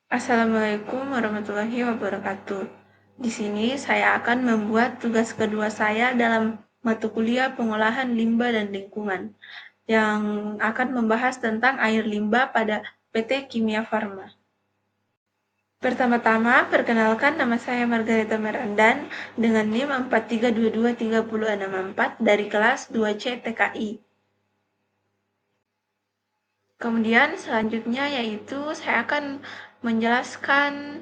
Assalamualaikum warahmatullahi wabarakatuh. Di sini saya akan membuat tugas kedua saya dalam mata kuliah pengolahan limbah dan lingkungan yang akan membahas tentang air limbah pada PT Kimia Farma. Pertama-tama, perkenalkan nama saya Margareta Merandan dengan NIM 43223064 dari kelas 2C TKI. Kemudian selanjutnya yaitu saya akan menjelaskan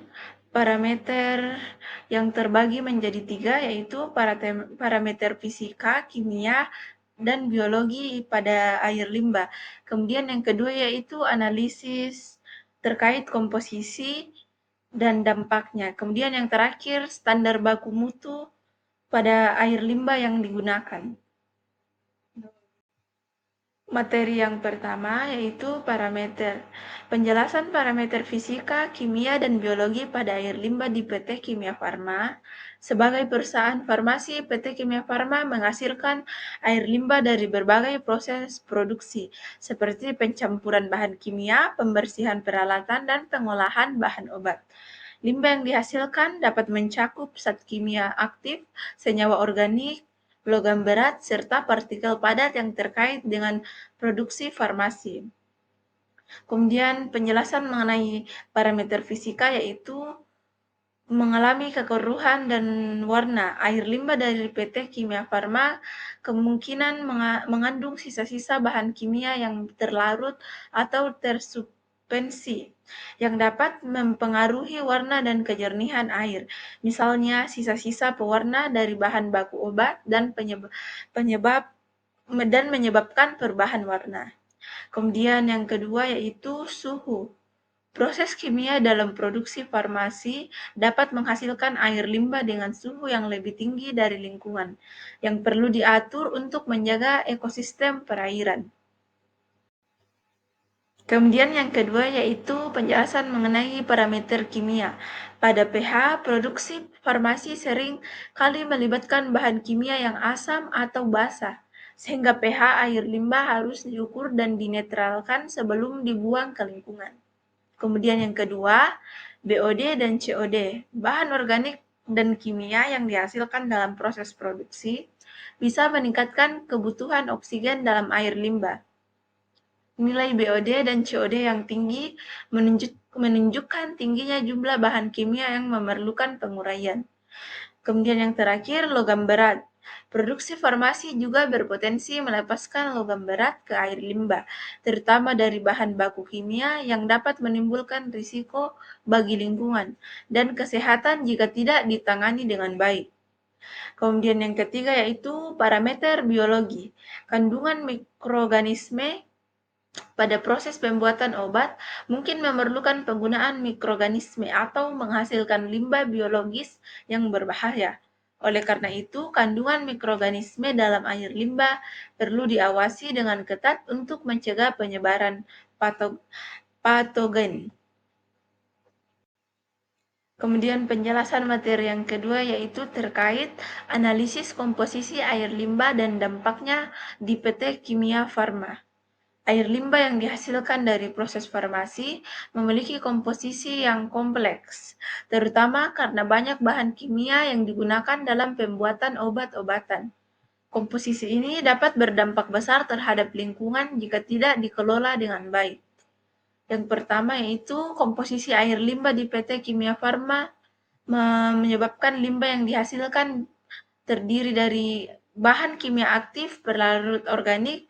parameter yang terbagi menjadi 3, yaitu parameter fisika, kimia, dan biologi pada air limbah. Kemudian yang kedua yaitu analisis terkait komposisi dan dampaknya. Kemudian yang terakhir standar baku mutu pada air limbah yang digunakan. Materi yang pertama yaitu parameter. Penjelasan parameter fisika, kimia, dan biologi pada air limbah di PT Kimia Farma. Sebagai perusahaan farmasi, PT Kimia Farma menghasilkan air limbah dari berbagai proses produksi, seperti pencampuran bahan kimia, pembersihan peralatan, dan pengolahan bahan obat. Limbah yang dihasilkan dapat mencakup zat kimia aktif, senyawa organik, logam berat, serta partikel padat yang terkait dengan produksi farmasi. Kemudian penjelasan mengenai parameter fisika yaitu mengalami kekeruhan dan warna. Air limbah dari PT Kimia Farma kemungkinan mengandung sisa-sisa bahan kimia yang terlarut atau tersuspensi yang dapat mempengaruhi warna dan kejernihan air. Misalnya sisa-sisa pewarna dari bahan baku obat dan menyebabkan perubahan warna. Kemudian yang kedua yaitu suhu. Proses kimia dalam produksi farmasi dapat menghasilkan air limbah dengan suhu yang lebih tinggi dari lingkungan, yang perlu diatur untuk menjaga ekosistem perairan. Kemudian yang kedua yaitu penjelasan mengenai parameter kimia. Pada pH, produksi farmasi sering kali melibatkan bahan kimia yang asam atau basah, sehingga pH air limbah harus diukur dan dinetralkan sebelum dibuang ke lingkungan. Kemudian yang kedua, BOD dan COD, bahan organik dan kimia yang dihasilkan dalam proses produksi, bisa meningkatkan kebutuhan oksigen dalam air limbah. Nilai BOD dan COD yang tinggi menunjukkan tingginya jumlah bahan kimia yang memerlukan penguraian. Kemudian yang terakhir, logam berat. Produksi farmasi juga berpotensi melepaskan logam berat ke air limbah, terutama dari bahan baku kimia yang dapat menimbulkan risiko bagi lingkungan dan kesehatan jika tidak ditangani dengan baik. Kemudian yang ketiga yaitu parameter biologi. Kandungan mikroorganisme pada proses pembuatan obat mungkin memerlukan penggunaan mikroorganisme atau menghasilkan limbah biologis yang berbahaya. Oleh karena itu, kandungan mikroorganisme dalam air limbah perlu diawasi dengan ketat untuk mencegah penyebaran patogen. Kemudian penjelasan materi yang kedua yaitu terkait analisis komposisi air limbah dan dampaknya di PT Kimia Farma. Air limbah yang dihasilkan dari proses farmasi memiliki komposisi yang kompleks, terutama karena banyak bahan kimia yang digunakan dalam pembuatan obat-obatan. Komposisi ini dapat berdampak besar terhadap lingkungan jika tidak dikelola dengan baik. Yang pertama yaitu komposisi air limbah di PT Kimia Farma menyebabkan limbah yang dihasilkan terdiri dari bahan kimia aktif, berlarut organik,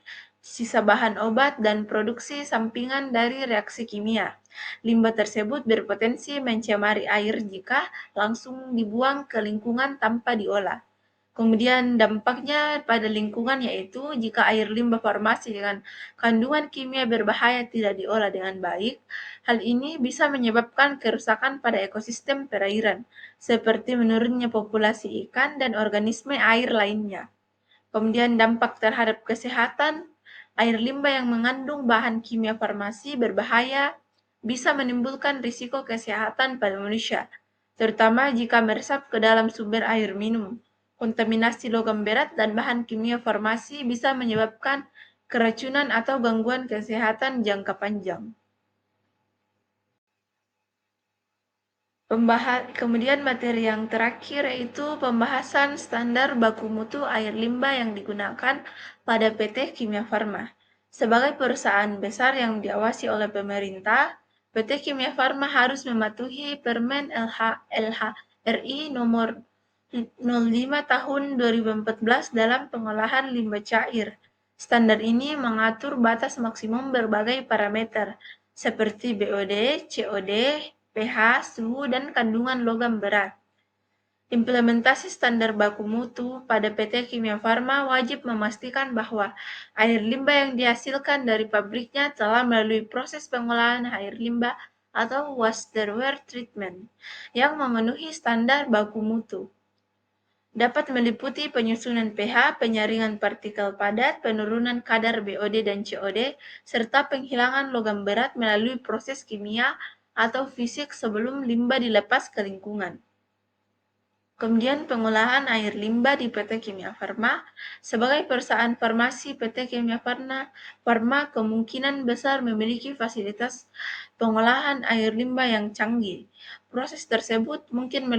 sisa bahan obat, dan produksi sampingan dari reaksi kimia. Limbah tersebut berpotensi mencemari air jika langsung dibuang ke lingkungan tanpa diolah. Kemudian dampaknya pada lingkungan yaitu jika air limbah farmasi dengan kandungan kimia berbahaya tidak diolah dengan baik, hal ini bisa menyebabkan kerusakan pada ekosistem perairan, seperti menurunnya populasi ikan dan organisme air lainnya. Kemudian dampak terhadap kesehatan, air limbah yang mengandung bahan kimia farmasi berbahaya bisa menimbulkan risiko kesehatan pada manusia, terutama jika meresap ke dalam sumber air minum. Kontaminasi logam berat dan bahan kimia farmasi bisa menyebabkan keracunan atau gangguan kesehatan jangka panjang. Kemudian materi yang terakhir yaitu pembahasan standar baku mutu air limbah yang digunakan pada PT Kimia Farma. Sebagai perusahaan besar yang diawasi oleh pemerintah, PT Kimia Farma harus mematuhi Permen LHRI nomor 05 tahun 2014 dalam pengolahan limbah cair. Standar ini mengatur batas maksimum berbagai parameter seperti BOD, COD, pH, suhu, dan kandungan logam berat. Implementasi standar baku mutu pada PT Kimia Farma wajib memastikan bahwa air limbah yang dihasilkan dari pabriknya telah melalui proses pengolahan air limbah atau wastewater treatment yang memenuhi standar baku mutu. Dapat meliputi penyusunan pH, penyaringan partikel padat, penurunan kadar BOD dan COD, serta penghilangan logam berat melalui proses kimia atau fisik sebelum limbah dilepas ke lingkungan. Kemudian pengolahan air limbah di PT Kimia Farma. Sebagai perusahaan farmasi, PT Kimia Farma kemungkinan besar memiliki fasilitas pengolahan air limbah yang canggih. Proses tersebut mungkin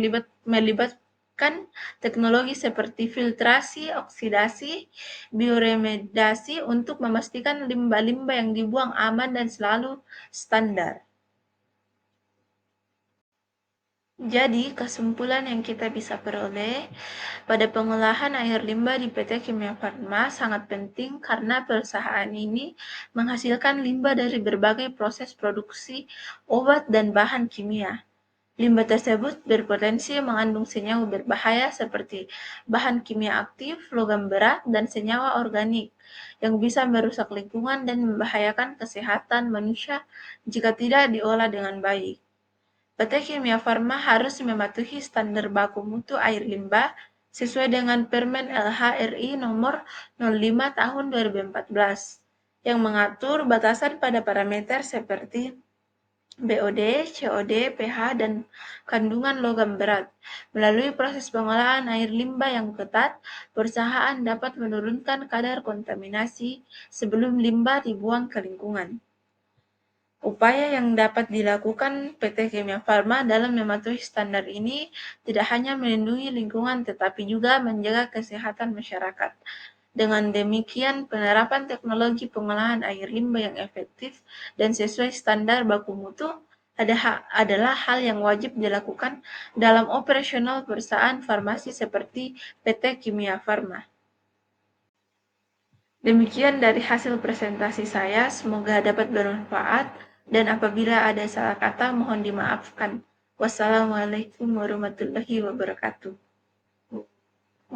melibatkan teknologi seperti filtrasi, oksidasi, bioremediasi untuk memastikan limbah-limbah yang dibuang aman dan selalu standar. Jadi, kesimpulan yang kita bisa peroleh pada pengolahan air limbah di PT Kimia Farma sangat penting karena perusahaan ini menghasilkan limbah dari berbagai proses produksi obat dan bahan kimia. Limbah tersebut berpotensi mengandung senyawa berbahaya seperti bahan kimia aktif, logam berat, dan senyawa organik yang bisa merusak lingkungan dan membahayakan kesehatan manusia jika tidak diolah dengan baik. PT Kimia Farma harus mematuhi standar baku mutu air limbah sesuai dengan Permen LHRI nomor 05 tahun 2014 yang mengatur batasan pada parameter seperti BOD, COD, pH, dan kandungan logam berat. Melalui proses pengolahan air limbah yang ketat, perusahaan dapat menurunkan kadar kontaminasi sebelum limbah dibuang ke lingkungan. Upaya yang dapat dilakukan PT Kimia Farma dalam mematuhi standar ini tidak hanya melindungi lingkungan tetapi juga menjaga kesehatan masyarakat. Dengan demikian, penerapan teknologi pengolahan air limbah yang efektif dan sesuai standar baku mutu adalah hal yang wajib dilakukan dalam operasional perusahaan farmasi seperti PT Kimia Farma. Demikian dari hasil presentasi saya, semoga dapat bermanfaat, dan apabila ada salah kata mohon dimaafkan. Wassalamualaikum warahmatullahi wabarakatuh.